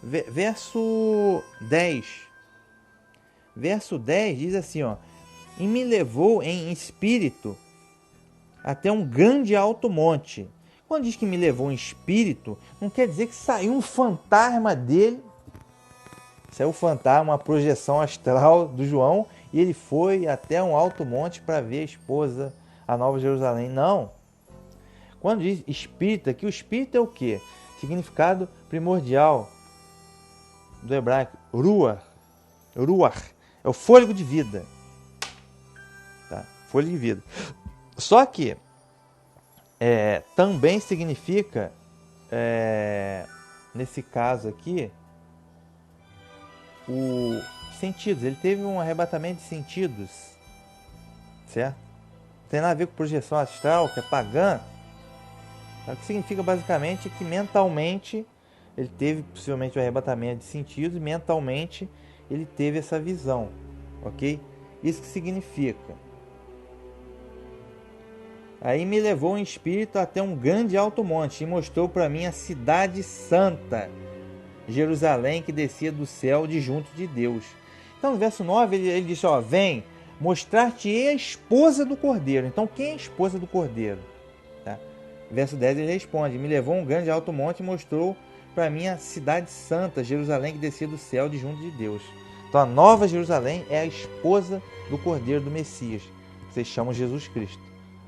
verso 10. Verso 10 diz assim, ó: e me levou em espírito até um grande alto monte. Quando diz que me levou em espírito, não quer dizer que saiu um fantasma dele. Saiu um fantasma, uma projeção astral do João, e ele foi até um alto monte para ver a esposa, a Nova Jerusalém. Não. Quando diz espírito aqui, o espírito é o quê? Significado primordial do hebraico, ruach. Ruach é o fôlego de vida. Tá? Fôlego de vida. Só que também significa, nesse caso aqui, os sentidos. Ele teve um arrebatamento de sentidos, certo? Não tem nada a ver com projeção astral, que é pagã. O que significa basicamente que mentalmente ele teve possivelmente um arrebatamento de sentidos e mentalmente ele teve essa visão, ok? Isso que significa. Aí me levou em espírito até um grande alto monte e mostrou para mim a cidade santa, Jerusalém, que descia do céu de junto de Deus. Então no verso 9 ele diz, ó: vem, mostrar-te-ei a esposa do Cordeiro. Então quem é a esposa do Cordeiro? Tá? Verso 10 ele responde: me levou a um grande alto monte e mostrou para mim a cidade santa, Jerusalém, que descia do céu de junto de Deus. Então a nova Jerusalém é a esposa do Cordeiro do Messias, que vocês chamam Jesus Cristo,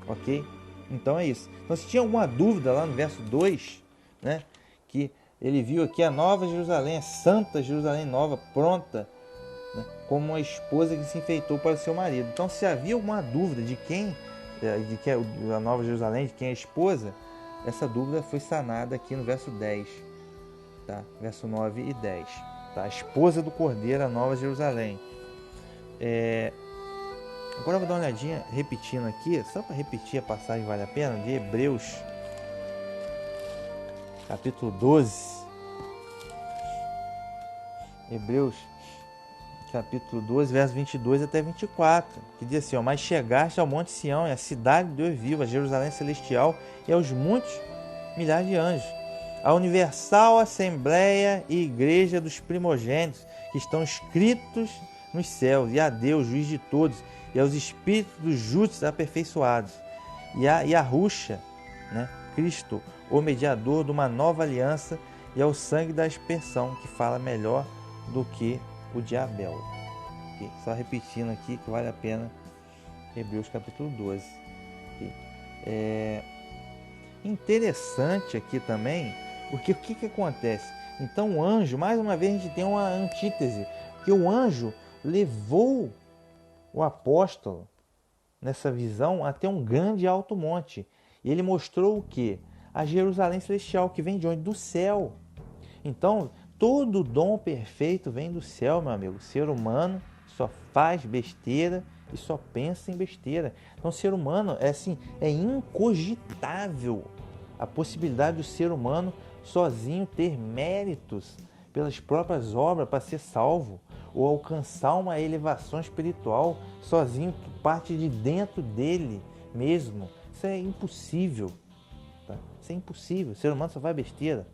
ok? Então é isso. Então se tinha alguma dúvida lá no verso 2, né, que ele viu aqui a nova Jerusalém, a santa Jerusalém nova, pronta, né, como uma esposa que se enfeitou para o seu marido. Então se havia alguma dúvida de quem é a nova Jerusalém, de quem é a esposa, essa dúvida foi sanada aqui no verso 10, tá? Verso 9 e 10. Tá? A esposa do Cordeiro, a nova Jerusalém. Agora eu vou dar uma olhadinha, repetindo aqui, só para repetir a passagem, vale a pena, de Hebreus, capítulo 12. Hebreus, capítulo 12, versos 22 até 24, que diz assim, ó: mas chegaste ao monte Sião, e à cidade de Deus vivo, a Jerusalém celestial, e aos muitos milhares de anjos, a universal assembleia e igreja dos primogênitos, que estão escritos nos céus, e a Deus, juiz de todos, e aos espíritos dos justos aperfeiçoados, e a Yahushua, né, Cristo, o mediador de uma nova aliança, e ao sangue da aspersão, que fala melhor do que o de Abel. Okay? Só repetindo aqui que vale a pena, Hebreus capítulo 12. Okay? Interessante aqui também, porque o que acontece? Então o anjo, mais uma vez a gente tem uma antítese, porque o anjo levou o apóstolo nessa visão até um grande alto monte, e ele mostrou o que? A Jerusalém celestial, que vem de onde? Do céu. Então todo dom perfeito vem do céu, meu amigo. O ser humano só faz besteira e só pensa em besteira. Então o ser humano é incogitável a possibilidade do ser humano sozinho ter méritos pelas próprias obras para ser salvo, ou alcançar uma elevação espiritual sozinho, que parte de dentro dele mesmo. Isso é impossível. Tá? Isso é impossível. O ser humano só faz besteira.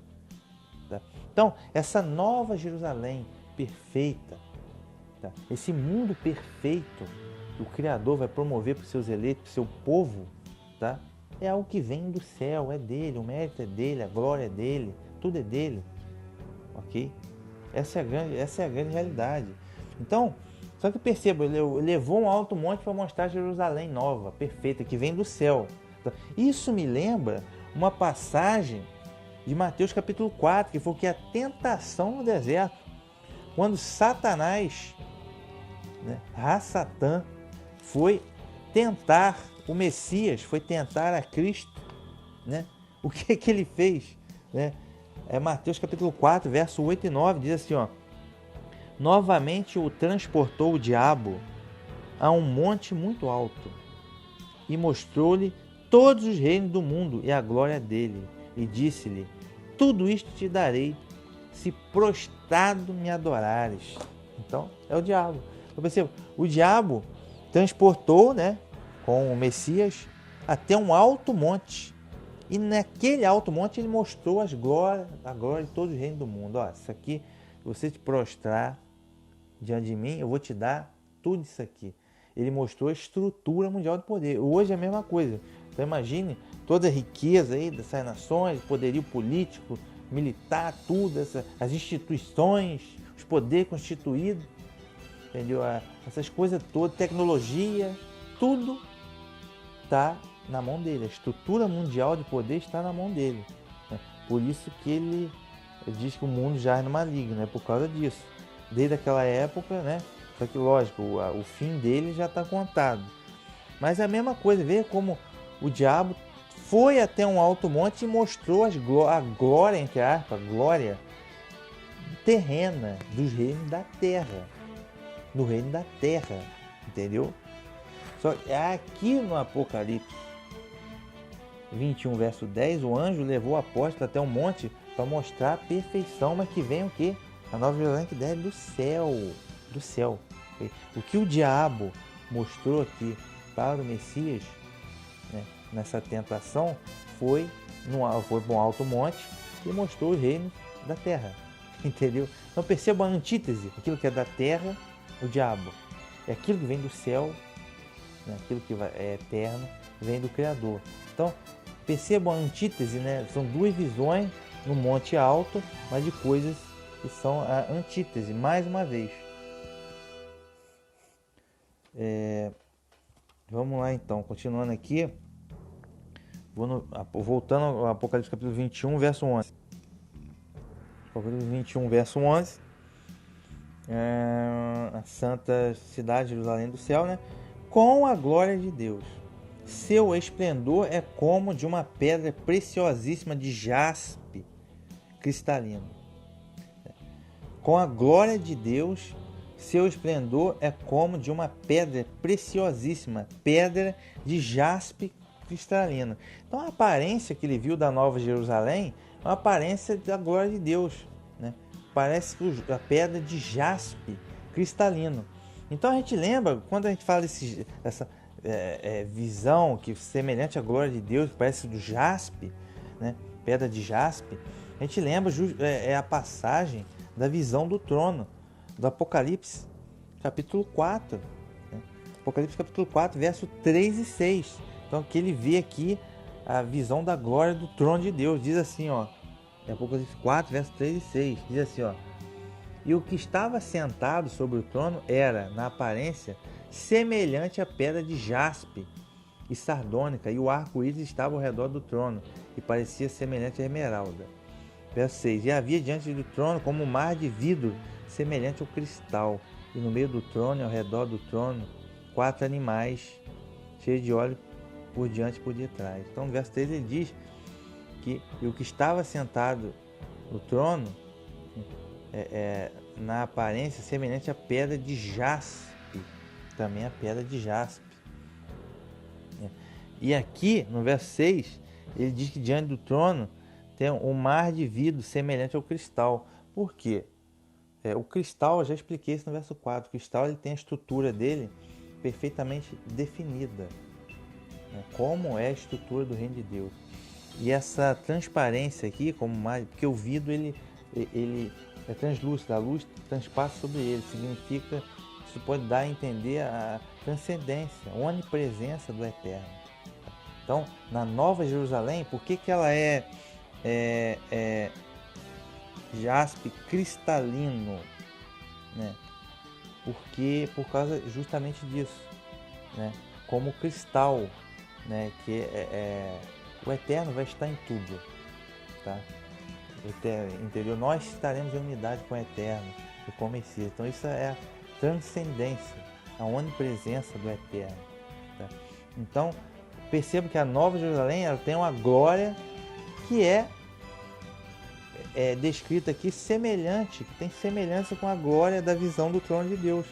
Tá? Então, essa nova Jerusalém perfeita, tá? Esse mundo perfeito que o Criador vai promover para os seus eleitos, para o seu povo, tá? É algo que vem do céu, é dele, o mérito é dele, a glória é dele, tudo é dele, ok? Essa é a grande realidade. Então, só que perceba, ele levou um alto monte para mostrar Jerusalém nova, perfeita, que vem do céu. Isso me lembra uma passagem de Mateus capítulo 4, que foi o que? A tentação no deserto. Quando Satanás, né, Satã, foi tentar o Messias, foi tentar a Cristo, né? O que ele fez? Né? Mateus capítulo 4, verso 8 e 9, diz assim, ó: novamente o transportou o diabo a um monte muito alto e mostrou-lhe todos os reinos do mundo e a glória dele, e disse-lhe: tudo isto te darei, se prostrado me adorares. Então, é o diabo. Eu percebo, o diabo transportou, né, com o Messias até um alto monte. E naquele alto monte ele mostrou a glória de todo o reino do mundo. Ó, isso aqui, se você te prostrar diante de mim, eu vou te dar tudo isso aqui. Ele mostrou a estrutura mundial do poder. Hoje é a mesma coisa. Então imagine toda a riqueza aí dessas nações, poderio político, militar, tudo, as instituições, os poderes constituídos, entendeu? Essas coisas todas, tecnologia, tudo está na mão dele. A estrutura mundial de poder está na mão dele. Por isso que ele diz que o mundo já é no maligno, é por causa disso. Desde aquela época, né? Só que lógico, o fim dele já está contado. Mas é a mesma coisa, vê como o diabo foi até um alto monte e mostrou a glória, entre aspas, a glória terrena dos reinos da terra. Do reino da terra, entendeu? Só que aqui no Apocalipse 21, verso 10, o anjo levou o apóstolo até um monte para mostrar a perfeição, mas que vem o quê? A Nova Jerusalém que desce do céu. O que o diabo mostrou aqui para o Messias, né, nessa tentação, foi para um alto monte e mostrou os reinos da terra, entendeu? Então perceba a antítese, aquilo que é da terra, o diabo, é aquilo que vem do céu, né, aquilo que é eterno, vem do Criador. Então percebam a antítese, né? São duas visões no monte alto, mas de coisas que são a antítese, mais uma vez. Vamos lá então, continuando aqui, voltando ao Apocalipse capítulo 21, verso 11. Apocalipse 21, verso 11. A santa cidade de Jerusalém do céu, né? Com a glória de Deus. Seu esplendor é como de uma pedra preciosíssima de jaspe cristalino. Com a glória de Deus, seu esplendor é como de uma pedra preciosíssima, pedra de jaspe cristalino. Então a aparência que ele viu da Nova Jerusalém é uma aparência da glória de Deus, né? Parece a pedra de jaspe cristalino. Então a gente lembra, quando a gente fala dessa visão que semelhante à glória de Deus, parece do jaspe, né? Pedra de jaspe, a gente lembra a passagem da visão do trono, do Apocalipse, capítulo 4. Né? Apocalipse, capítulo 4, verso 3 e 6. Então, que ele vê aqui a visão da glória do trono de Deus. Diz assim, ó, Apocalipse 4, verso 3 e 6. Diz assim, ó: e o que estava sentado sobre o trono era, na aparência, semelhante à pedra de jaspe e sardônica, e o arco-íris estava ao redor do trono, e parecia semelhante à esmeralda. Verso 6. E havia diante do trono como um mar de vidro, semelhante ao cristal, e no meio do trono e ao redor do trono, 4 animais, cheios de óleo por diante e por detrás. Então, no verso 3 ele diz que o que estava sentado no trono, na aparência, semelhante à pedra de jaspe, também a pedra de jaspe. E aqui, no verso 6, ele diz que diante do trono tem um mar de vidro semelhante ao cristal. Por quê? O cristal, eu já expliquei isso no verso 4. O cristal ele tem a estrutura dele perfeitamente definida, né? Como é a estrutura do reino de Deus. E essa transparência aqui, como mar, porque o vidro ele é translúcido, a luz transpassa sobre ele. Significa, isso pode dar a entender a transcendência, a onipresença do Eterno. Então, na Nova Jerusalém, por que ela é jaspe cristalino, né? Porque por causa justamente disso, né? Como cristal, né? Que o Eterno vai estar em tudo, tá? Entendeu? Nós estaremos em unidade com o Eterno e com o Messias. Então isso é a transcendência, a onipresença do Eterno, tá? Então perceba que a Nova Jerusalém ela tem uma glória que é descrita aqui semelhante, que tem semelhança com a glória da visão do trono de Deus,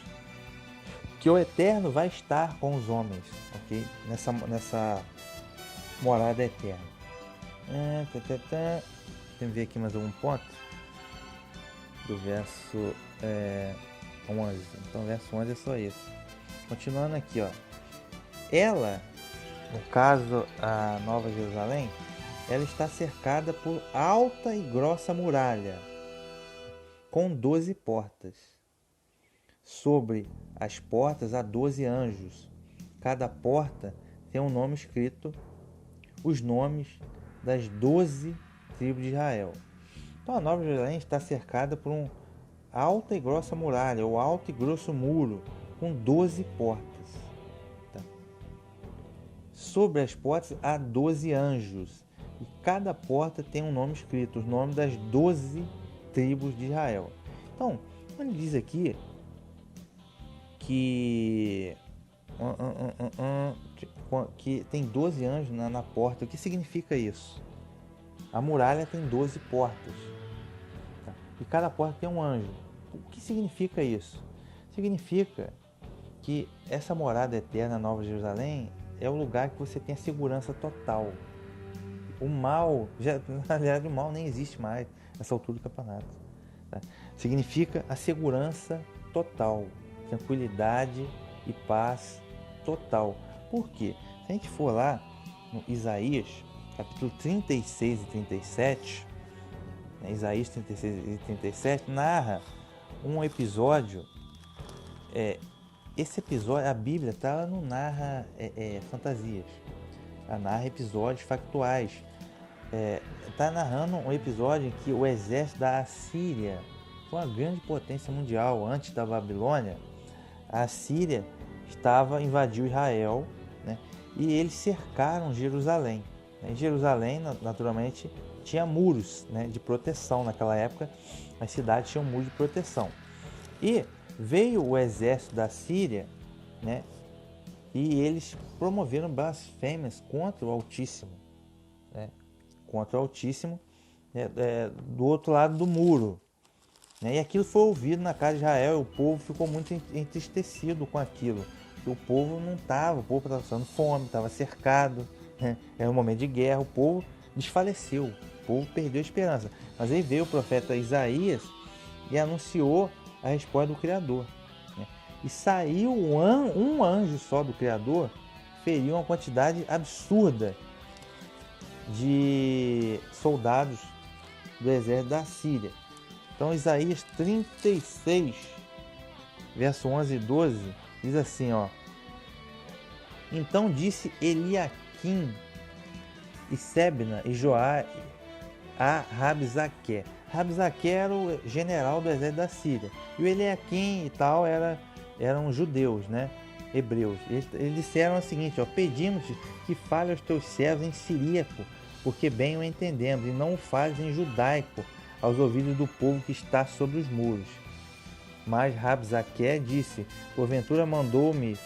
que o Eterno vai estar com os homens, ok? Nessa morada eterna. Vamos ver aqui mais algum ponto do verso 11. Então o verso 11 é só isso. Continuando aqui, ó. Ela, no caso a Nova Jerusalém, ela está cercada por alta e grossa muralha, com 12 portas. Sobre as portas há 12 anjos. Cada porta tem um nome escrito, os nomes das 12 tribos de Israel. Então a Nova Jerusalém está cercada por uma alta e grossa muralha, ou alto e grosso muro, com 12 portas. Tá? Sobre as portas há 12 anjos, e cada porta tem um nome escrito, os nomes das 12 tribos de Israel. Então, ele diz aqui que tem 12 anjos na porta. O que significa isso? A muralha tem 12 portas, tá? E cada porta tem um anjo. O que significa isso? Significa que essa morada eterna, Nova Jerusalém, é o lugar que você tem a segurança total. O mal, na verdade o mal nem existe mais nessa altura do campeonato, tá? Significa a segurança total, tranquilidade e paz total. Por quê? Se a gente for lá no Isaías, capítulo 36 e 37, né, Isaías 36 e 37 narra um episódio. Esse episódio, a Bíblia não narra fantasias, ela narra episódios factuais. Está narrando um episódio em que o exército da Assíria, foi uma grande potência mundial antes da Babilônia, a Assíria invadiu Israel, né, e eles cercaram Jerusalém. Em Jerusalém, naturalmente, tinha muros, né, de proteção. Naquela época, as cidades tinham muros de proteção. E veio o exército da Síria, né, e eles promoveram blasfêmias contra o Altíssimo, né, do outro lado do muro, né, e aquilo foi ouvido na casa de Israel, e o povo ficou muito entristecido com aquilo. O povo estava passando fome, estava cercado, né, era um momento de guerra, o povo desfaleceu, o povo perdeu a esperança. Mas aí veio o profeta Isaías e anunciou a resposta do Criador, né? E saiu um anjo só do Criador, feriu uma quantidade absurda de soldados do exército da Síria. Então Isaías 36, verso 11 e 12, diz assim, ó: Então disse Eliaquim e Sebna e Joá a Rabzaque. Rabzaque era o general do exército da Síria. E o Eliaquim e tal eram judeus, né? Hebreus. Eles disseram o seguinte, ó: Pedimos-te que fale aos teus servos em siríaco, porque bem o entendemos, e não o fales em judaico, aos ouvidos do povo que está sobre os muros. Mas Rabzaque disse: Porventura mandou-me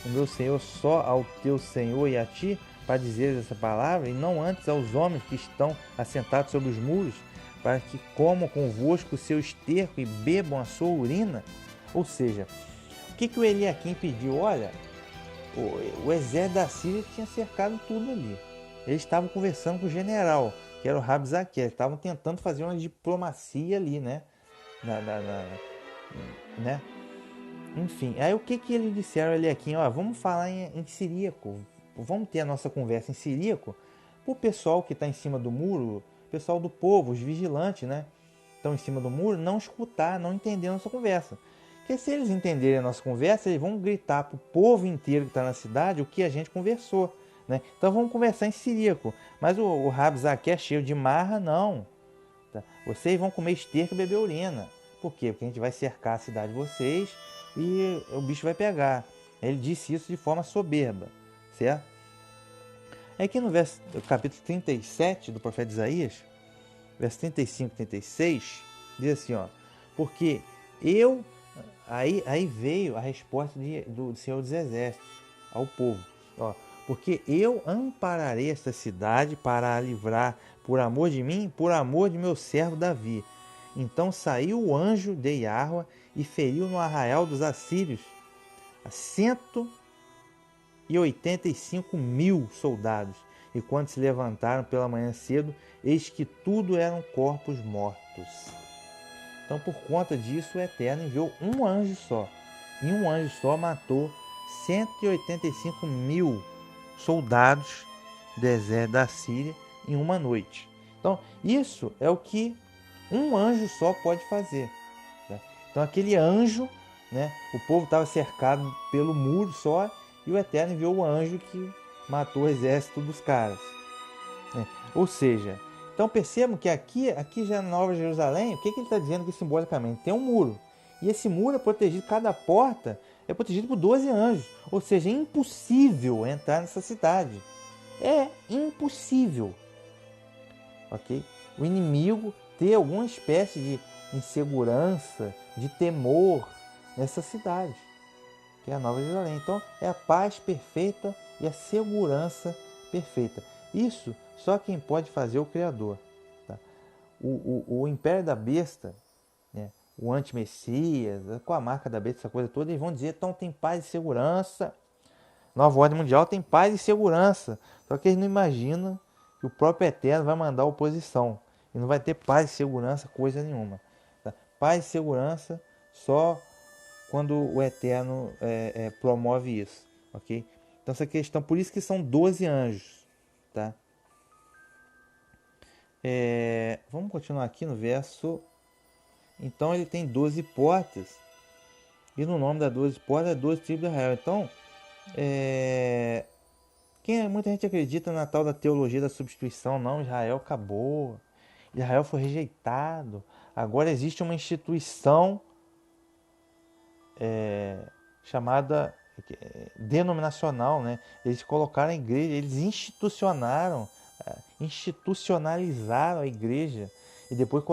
o meu senhor só ao teu senhor e a ti, para dizeres essa palavra, e não antes aos homens que estão assentados sobre os muros, para que comam convosco o seu esterco e bebam a sua urina? Ou seja, o que o Eliaquim pediu? Olha, o exército da Síria tinha cercado tudo ali. Eles estavam conversando com o general, que era o Rabzaque, eles estavam tentando fazer uma diplomacia ali, né? Né? Enfim, aí o que eles disseram ali aqui? Ó, vamos falar em siríaco, vamos ter a nossa conversa em siríaco, para o pessoal que está em cima do muro, o pessoal do povo, os vigilantes, né? Estão em cima do muro, não escutar, não entender a nossa conversa. Porque se eles entenderem a nossa conversa, eles vão gritar para o povo inteiro que está na cidade o que a gente conversou, né? Então vamos conversar em siríaco. Mas o Rabzaque é cheio de marra, não. Tá? Vocês vão comer esterco e beber urina. Por quê? Porque a gente vai cercar a cidade de vocês e o bicho vai pegar. Ele disse isso de forma soberba, certo? Aqui no capítulo 37 do profeta Isaías, verso 35 e 36, diz assim, ó: Porque eu... Aí veio a resposta do Senhor dos Exércitos ao povo, ó: Porque eu ampararei esta cidade para a livrar, por amor de mim, por amor de meu servo Davi. Então saiu o anjo de Iarua e feriu no arraial dos assírios a 185.000 soldados. E quando se levantaram pela manhã cedo, eis que tudo eram corpos mortos. Então, por conta disso, o Eterno enviou um anjo só. E um anjo só matou 185.000 soldados do exército da Síria, em uma noite. Então, isso é o que um anjo só pode fazer. Tá? Então, aquele anjo, né, o povo estava cercado pelo muro só, e o Eterno enviou o anjo que matou o exército dos caras. Né? Ou seja, então percebam que aqui já na Nova Jerusalém, o que ele está dizendo aqui simbolicamente? Tem um muro. E esse muro é protegido, cada porta é protegido por 12 anjos. Ou seja, é impossível entrar nessa cidade. É impossível. Ok? O inimigo ter alguma espécie de insegurança, de temor nessa cidade, que é a Nova Jerusalém. Então, é a paz perfeita e a segurança perfeita. Isso só quem pode fazer é o Criador. Tá? O Império da Besta, né? O anti-Messias, com a marca da besta, essa coisa toda, eles vão dizer, então tem paz e segurança. Nova ordem mundial tem paz e segurança. Só que eles não imaginam que o próprio Eterno vai mandar oposição. E não vai ter paz e segurança, coisa nenhuma. Tá? Paz e segurança só quando o Eterno promove isso. Ok? Então essa questão, por isso que são 12 anjos. Tá? Vamos continuar aqui no verso. Então ele tem 12 portas. E no nome das 12 portas é 12 tribos de Israel. Então, muita gente acredita na tal da teologia da substituição. Não, Israel acabou. Israel foi rejeitado. Agora existe uma instituição chamada denominacional, né? Eles colocaram a igreja, eles institucionalizaram a igreja e depois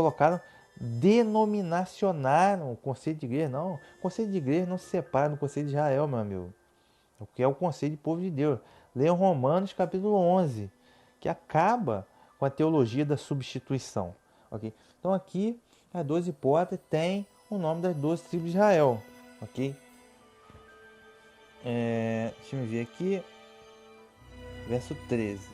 denominacionaram o conceito de igreja. Não, o conceito de igreja não se separa do conceito de Israel, meu amigo. O que é o conceito de povo de Deus. Leiam Romanos capítulo 11, que acaba com a teologia da substituição. Okay? Então aqui, as 12 portas tem o nome das 12 tribos de Israel. Ok? Deixa eu ver aqui. Verso 13.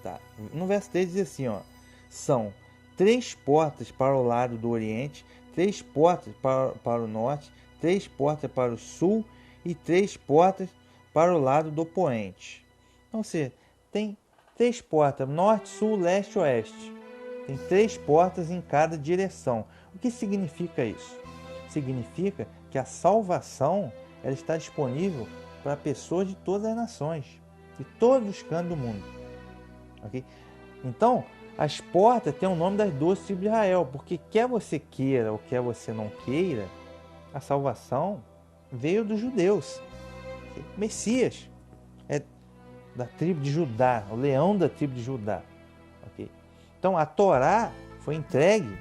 Tá. No verso 13 diz assim, ó. São 3 portas para o lado do oriente, 3 portas para o norte, 3 portas para o sul e 3 portas para o lado do poente. Então, você tem 3 portas, norte, sul, leste e oeste. Tem 3 portas em cada direção. O que significa isso? Significa que a salvação ela está disponível para pessoas de todas as nações, de todos os cantos do mundo. Okay? Então, as portas têm o nome das 12 tribos de Israel, porque quer você queira ou quer você não queira, a salvação veio dos judeus. Okay? Messias é da tribo de Judá, o leão da tribo de Judá. Okay? Então, a Torá foi entregue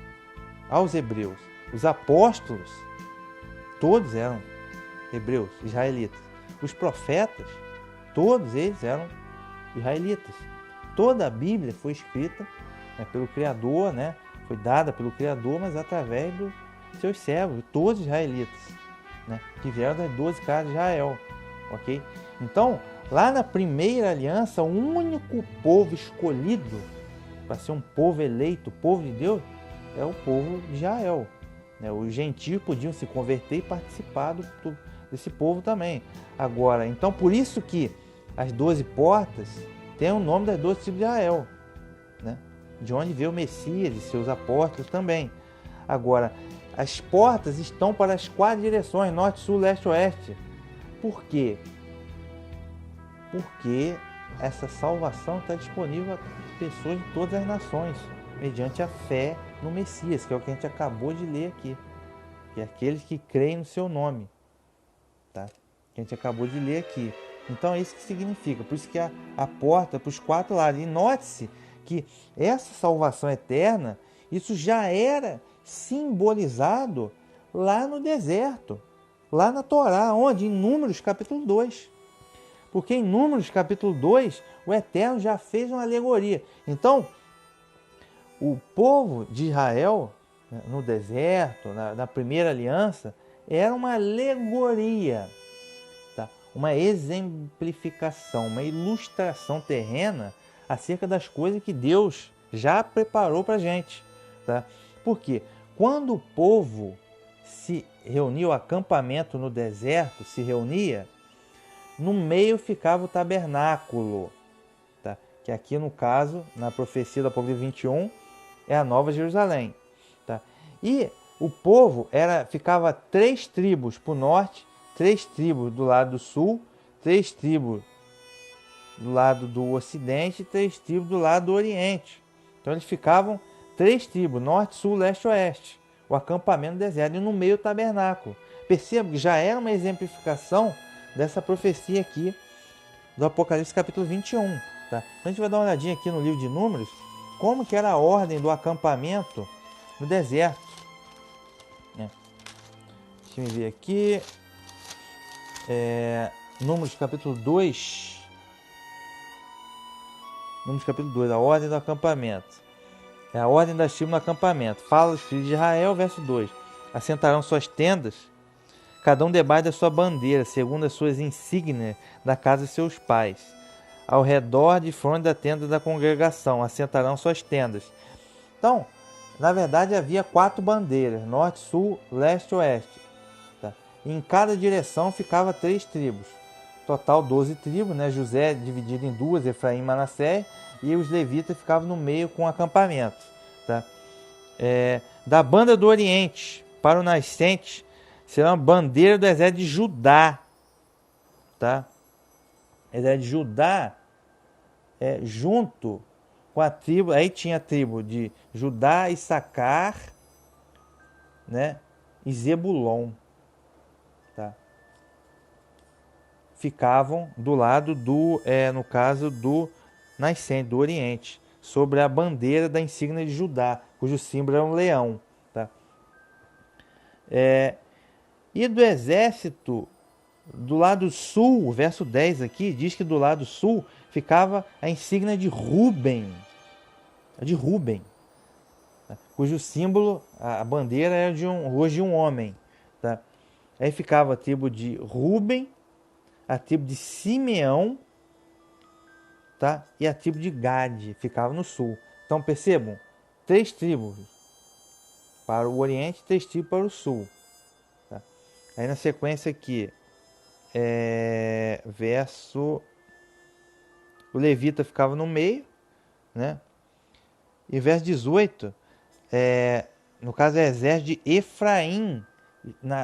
aos hebreus. Os apóstolos, todos eram hebreus, israelitas. Os profetas, todos eles eram israelitas. Toda a Bíblia foi escrita pelo Criador, né? Foi dada pelo Criador, mas através dos seus servos, todos israelitas, né? Que vieram das 12 casas de Israel. Ok? Então, lá na primeira aliança, o único povo escolhido para ser um povo eleito, povo de Deus, é o povo de Israel. Os gentios podiam se converter e participar desse povo também. Agora, então por isso que as 12 portas têm o nome das 12 tribos de Israel, né? De onde veio o Messias e seus apóstolos também. Agora, as portas estão para as 4 direções, norte, sul, leste e oeste. Por quê? Porque essa salvação está disponível a pessoas de todas as nações, mediante a fé no Messias, que é o que a gente acabou de ler aqui, que é aqueles que creem no seu nome, tá? Que a gente acabou de ler aqui. Então é isso que significa, por isso que a porta para os 4 lados. E note-se que essa salvação eterna, isso já era simbolizado lá no deserto, lá na Torá, onde? Em Números capítulo 2. Porque em Números capítulo 2, o Eterno já fez uma alegoria. Então, o povo de Israel, no deserto, na primeira aliança, era uma alegoria, tá? Uma exemplificação, uma ilustração terrena acerca das coisas que Deus já preparou para a gente. Tá? Porque quando o povo se reunia, o acampamento no deserto se reunia, no meio ficava o tabernáculo. Tá? que aqui no caso, na profecia do Apocalipse 21, é a Nova Jerusalém. Tá? E o povo ficava 3 tribos para o norte, 3 tribos do lado do sul, 3 tribos do lado do ocidente e 3 tribos do lado do oriente. Então eles ficavam 3 tribos, norte, sul, leste e oeste. O acampamento do deserto e no meio o tabernáculo. Perceba que já era uma exemplificação dessa profecia aqui do Apocalipse capítulo 21. Tá? Então a gente vai dar uma olhadinha aqui no livro de Números, como que era a ordem do acampamento no deserto. Deixa eu ver aqui. Números capítulo 2. Números capítulo 2, a ordem do acampamento. É a ordem das tribos no acampamento. Fala os filhos de Israel, verso 2. Assentarão suas tendas, cada um debaixo da sua bandeira, segundo as suas insígnias da casa de seus pais. Ao redor de fronte da tenda da congregação, assentarão suas tendas. Então, na verdade, havia 4 bandeiras, norte, sul, leste e oeste. Tá? E em cada direção ficava 3 tribos. Total 12 tribos, né? José dividido em 2, Efraim e Manassés, e os levitas ficavam no meio com acampamento. Tá? Da banda do Oriente para o nascente será uma bandeira do exército de Judá. Tá? Exército de Judá junto com a tribo, aí tinha a tribo de Judá, Issacar, né? E Zebulon. Tá? Ficavam do lado do, no caso do nascente, do Oriente, sobre a bandeira da insígnia de Judá, cujo símbolo era um leão. Tá? E do exército do lado sul, o verso 10 aqui, diz que do lado sul ficava a insígnia de Ruben, tá? Cujo símbolo, a bandeira era hoje de um homem. Tá? Aí ficava a tribo de Ruben, a tribo de Simeão, tá? E a tribo de Gade ficava no sul. Então percebam, 3 tribos para o oriente, 3 tribos para o sul. Tá? Aí na sequência aqui, o levita ficava no meio, né? E verso 18, no caso é exército de Efraim,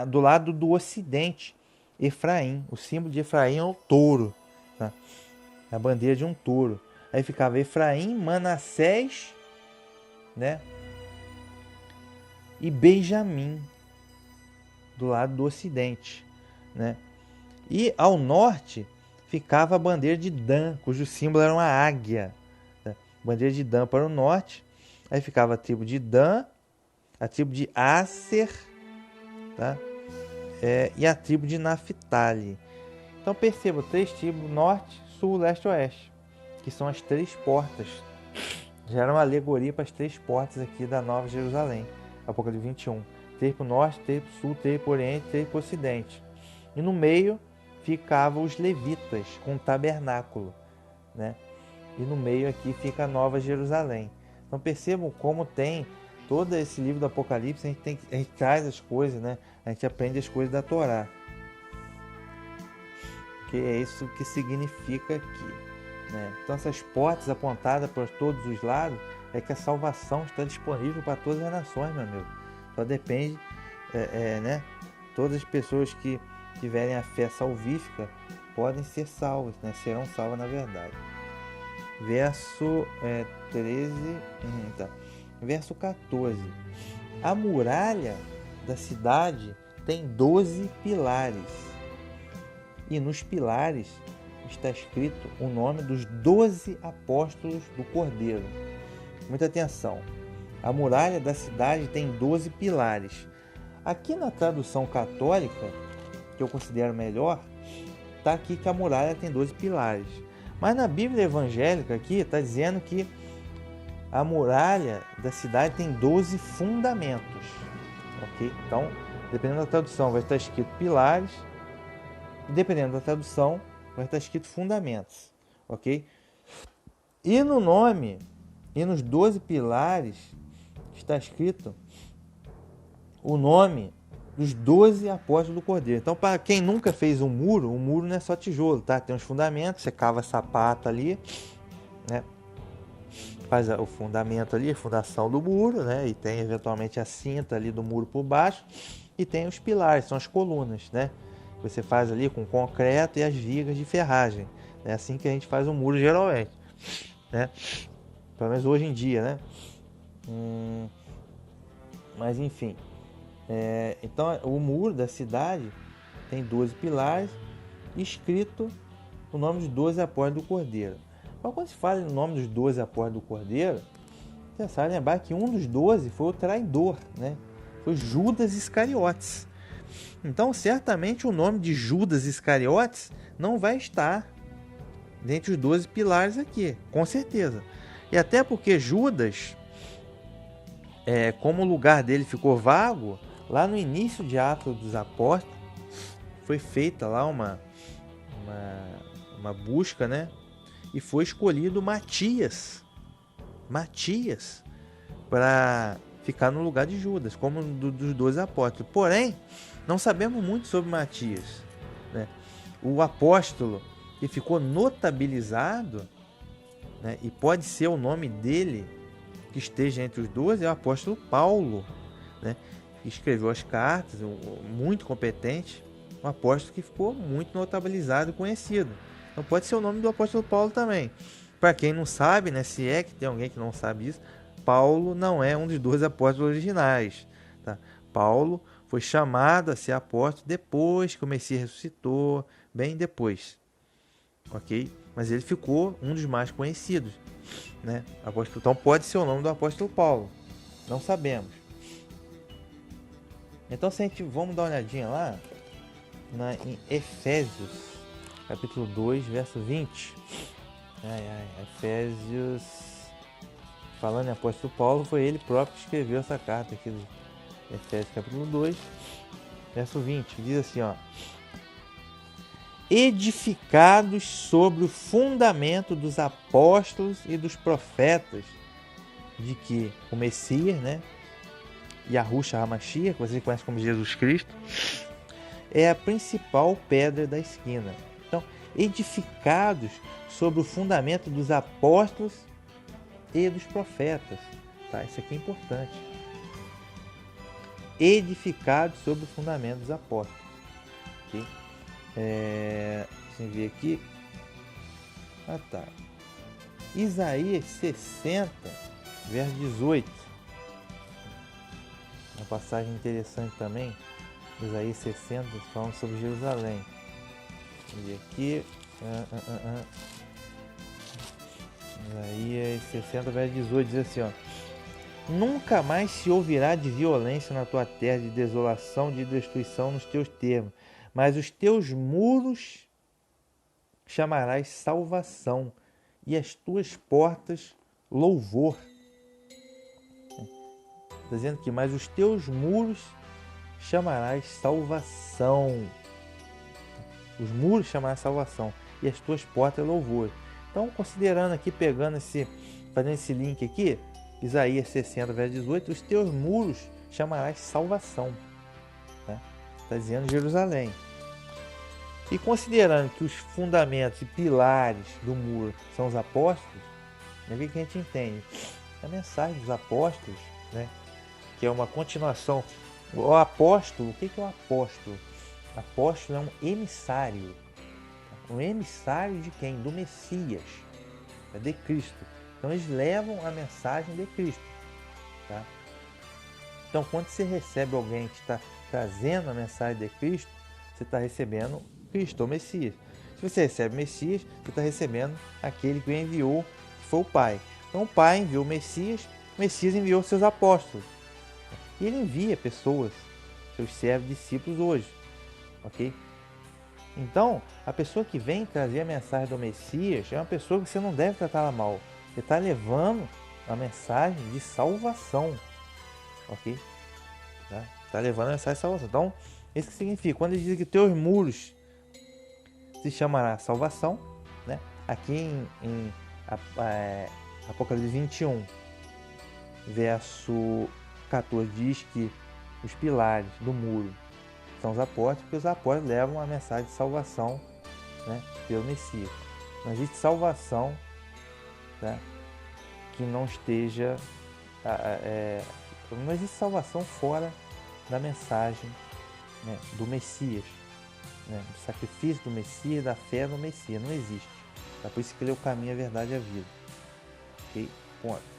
do lado do ocidente. Efraim, o símbolo de Efraim é o touro, tá? É a bandeira de um touro. Aí ficava Efraim, Manassés, né? E Benjamim, do lado do ocidente, né? E ao norte ficava a bandeira de Dan, cujo símbolo era uma águia. Tá? Bandeira de Dan para o norte. Aí ficava a tribo de Dan, a tribo de Aser, tá? E a tribo de Naphtali. Então perceba, 3 tribos, norte, sul, leste e oeste, que são as 3 portas. Já era uma alegoria para as 3 portas aqui da Nova Jerusalém, Apocalipse 21. 3 para o norte, 3 para o sul, 3 para o oriente, 3 para o ocidente. E no meio ficavam os levitas com o tabernáculo, né? E no meio aqui fica a Nova Jerusalém. Então percebam como tem todo esse livro do Apocalipse, a gente traz as coisas, né? A gente aprende as coisas da Torá. Que é isso que significa aqui, né? Então essas portas apontadas por todos os lados é que a salvação está disponível para todas as nações, meu amigo. Só depende, né? Todas as pessoas que tiverem a fé salvífica podem ser salvas, né? Serão salvas na verdade. Verso 13, tá. Verso 14. A muralha da cidade tem 12 pilares. E nos pilares está escrito o nome dos 12 apóstolos do Cordeiro. Muita atenção. A muralha da cidade tem 12 pilares. Aqui na tradução católica, que eu considero melhor, está aqui que a muralha tem 12 pilares. Mas na Bíblia evangélica aqui está dizendo que a muralha da cidade tem 12 fundamentos. Ok? Então, dependendo da tradução, vai estar escrito pilares. E dependendo da tradução, vai estar escrito fundamentos. Ok? E no nome, e nos 12 pilares, está escrito o nome dos 12 apóstolos do Cordeiro. Então, para quem nunca fez um muro, o muro não é só tijolo, tá? Tem uns fundamentos, você cava sapato ali, né? Faz o fundamento ali, a fundação do muro, né? E tem eventualmente a cinta ali do muro por baixo. E tem os pilares, são as colunas, né? Você faz ali com concreto e as vigas de ferragem. É assim que a gente faz um muro geralmente, né? Pelo menos hoje em dia, né? Mas enfim. Então o muro da cidade tem 12 pilares, escrito o nome dos 12 apóstolos do Cordeiro. Mas quando se fala no nome dos 12 apóstolos do Cordeiro, você sabe lembrar que um dos 12 foi o traidor, né? Foi Judas Iscariotes. Então, certamente o nome de Judas Iscariotes não vai estar dentre os 12 pilares aqui, com certeza. E até porque Judas, como o lugar dele ficou vago, lá no início de Atos dos Apóstolos, foi feita lá uma busca, né? E foi escolhido Matias para ficar no lugar de Judas, como dos 12 apóstolos. Porém, não sabemos muito sobre Matias, né? O apóstolo que ficou notabilizado, né? E pode ser o nome dele que esteja entre os 12, é o apóstolo Paulo, né? Que escreveu as cartas, muito competente, um apóstolo que ficou muito notabilizado e conhecido. Então pode ser o nome do apóstolo Paulo também. Para quem não sabe, né, se é que tem alguém que não sabe isso, Paulo não é um dos 12 apóstolos originais. Tá? Paulo foi chamado a ser apóstolo depois que o Messias ressuscitou, bem depois. Ok? Mas ele ficou um dos mais conhecidos. Né? Apóstolo, então pode ser o nome do apóstolo Paulo. Não sabemos. Então se a gente vamos dar uma olhadinha lá em Efésios, capítulo 2, verso 20. Efésios, falando em apóstolo Paulo, foi ele próprio que escreveu essa carta aqui do Efésios capítulo 2, verso 20, diz assim, ó: edificados sobre o fundamento dos apóstolos e dos profetas, de que o Messias, né, Yahushua HaMashiach, que vocês conhecem como Jesus Cristo, é a principal pedra da esquina. Então, edificados sobre o fundamento dos apóstolos e dos profetas. Tá? Isso aqui é importante. Edificados sobre o fundamento dos apóstolos. Okay? Deixa eu ver aqui. Tá. Isaías 60, verso 18. Uma passagem interessante também. Isaías 60, falando sobre Jerusalém. E aqui, Isaías 60, verso 18, diz assim, ó: nunca mais se ouvirá de violência na tua terra, de desolação, de destruição nos teus termos, mas os teus muros chamarás salvação, e as tuas portas louvor. Está dizendo que, mas os teus muros chamarás salvação. Os muros chamarás salvação, e as tuas portas louvor. Então, considerando aqui, fazendo esse link aqui, Isaías 60, verso 18, os teus muros chamarás salvação. Né? Está dizendo Jerusalém. E considerando que os fundamentos e pilares do muro são os apóstolos, o que a gente entende? A mensagem dos apóstolos, né? Que é uma continuação. O apóstolo, o que é o apóstolo? Apóstolo é um emissário. Um emissário de quem? Do Messias, de Cristo. Então eles levam a mensagem de Cristo. Tá? Então quando você recebe alguém que está trazendo a mensagem de Cristo, você está recebendo Cristo, o Messias. Se você recebe o Messias, você está recebendo aquele que o enviou, que foi o Pai. Então o Pai enviou o Messias enviou seus apóstolos. E ele envia pessoas, seus servos, discípulos hoje. Ok? Então, a pessoa que vem trazer a mensagem do Messias é uma pessoa que você não deve tratá-la mal. Você está levando a mensagem de salvação. Ok? Está levando a mensagem de salvação. Então, isso que significa. Quando ele diz que teus muros se chamará salvação, né? Aqui em Apocalipse 21, verso 14, diz que os pilares do muro são os apóstolos, porque os apóstolos levam a mensagem de salvação, né, pelo Messias. Não existe salvação tá? Que não esteja... não existe salvação fora da mensagem, né, do Messias, né, do sacrifício do Messias, da fé no Messias. Não existe. Tá? Por isso que ele é o caminho, a verdade e a vida. Ok? Ponto.